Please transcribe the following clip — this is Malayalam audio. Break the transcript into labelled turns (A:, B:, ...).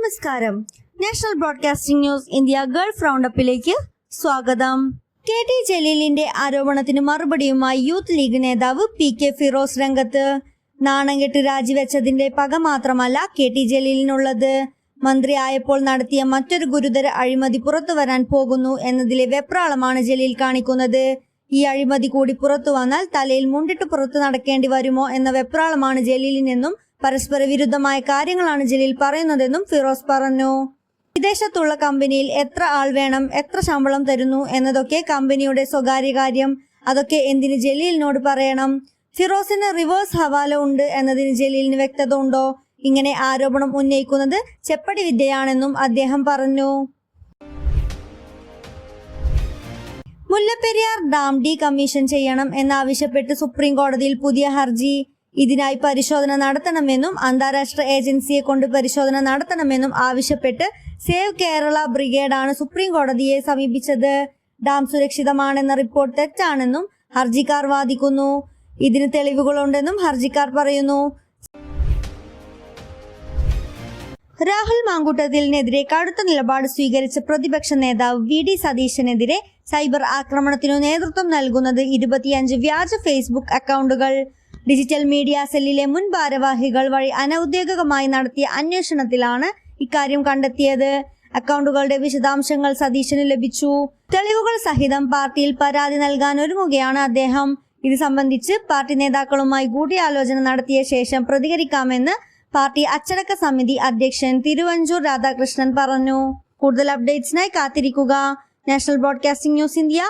A: നമസ്കാരം. National broadcasting news India Gulf റൗണ്ടപ്പിലേക്ക് സ്വാഗതം. KT ജലീലിന്റെ ആരോപണത്തിന് മറുപടിയുമായി യൂത്ത് ലീഗ് നേതാവ് PK ഫിറോസ് രംഗത്ത്. നാണംകെട്ട് രാജിവെച്ചതിന്റെ പക മാത്രമല്ല KT ജലീലിനുള്ളത്. മന്ത്രിയായപ്പോൾ നടത്തിയ മറ്റൊരു ഗുരുതര അഴിമതി പുറത്തു വരാൻ പോകുന്നു എന്നതിലെ വെപ്രാളമാണ് ജലീൽ കാണിക്കുന്നത്. ഈ അഴിമതി കൂടി പുറത്തു വന്നാൽ തലയിൽ മുണ്ടിട്ട് പുറത്തു നടക്കേണ്ടി വരുമോ എന്ന വെപ്രാളമാണ് ജലീലിനെന്നും പരസ്പര വിരുദ്ധമായ കാര്യങ്ങളാണ് ജലീൽ പറയുന്നതെന്നും ഫിറോസ് പറഞ്ഞു. വിദേശത്തുള്ള കമ്പനിയിൽ എത്ര ആൾ വേണം, എത്ര ശമ്പളം തരുന്നു എന്നതൊക്കെ കമ്പനിയുടെ സ്വകാര്യ കാര്യം. അതൊക്കെ എന്തിന് ജലീലിനോട് പറയണം? ഫിറോസിന് റിവേഴ്സ് ഹവാല ഉണ്ട് എന്നതിന് ജലീലിന് വ്യക്തത ഉണ്ടോ? ഇങ്ങനെ ആരോപണം ഉന്നയിക്കുന്നത് ചെപ്പടി വിദ്യയാണെന്നും അദ്ദേഹം പറഞ്ഞു. മുല്ലപ്പെരിയാർ ഡാം ഡീകമ്മീഷൻ ചെയ്യണം എന്നാവശ്യപ്പെട്ട് സുപ്രീം കോടതിയിൽ പുതിയ ഹർജി. ഇതിനായി പരിശോധന നടത്തണമെന്നും അന്താരാഷ്ട്ര ഏജൻസിയെ കൊണ്ട് പരിശോധന നടത്തണമെന്നും ആവശ്യപ്പെട്ട് സേവ് കേരള ബ്രിഗേഡാണ് സുപ്രീം കോടതിയെ സമീപിച്ചത്. ഡാം സുരക്ഷിതമാണെന്ന റിപ്പോർട്ട് തെറ്റാണെന്നും ഹർജിക്കാർ വാദിക്കുന്നു. ഇതിന് തെളിവുകളുണ്ടെന്നും ഹർജിക്കാർ പറയുന്നു. രാഹുൽ മാങ്കൂട്ടത്തിനെതിരെ കടുത്ത നിലപാട് സ്വീകരിച്ച പ്രതിപക്ഷ നേതാവ് VD സതീശനെതിരെ സൈബർ ആക്രമണത്തിനു നേതൃത്വം നൽകുന്നത് 25 വ്യാജ ഫേസ്ബുക്ക് അക്കൗണ്ടുകൾ. ഡിജിറ്റൽ മീഡിയ സെല്ലിലെ മുൻ ഭാരവാഹികൾ വഴി അനൌദ്യോഗികമായി നടത്തിയ അന്വേഷണത്തിലാണ് ഇക്കാര്യം കണ്ടെത്തിയത്. അക്കൗണ്ടുകളുടെ വിശദാംശങ്ങൾ സതീശന് ലഭിച്ചു. തെളിവുകൾ സഹിതം പാർട്ടിയിൽ പരാതി നൽകാൻ ഒരുങ്ങുകയാണ് അദ്ദേഹം. ഇത് സംബന്ധിച്ച് പാർട്ടി നേതാക്കളുമായി കൂടിയാലോചന നടത്തിയ ശേഷം പ്രതികരിക്കാമെന്ന് പാർട്ടി അച്ചടക്ക സമിതി അധ്യക്ഷൻ തിരുവഞ്ചൂർ രാധാകൃഷ്ണൻ പറഞ്ഞു. കൂടുതൽ അപ്ഡേറ്റ്സിനായി കാത്തിരിക്കുക. National broadcasting news India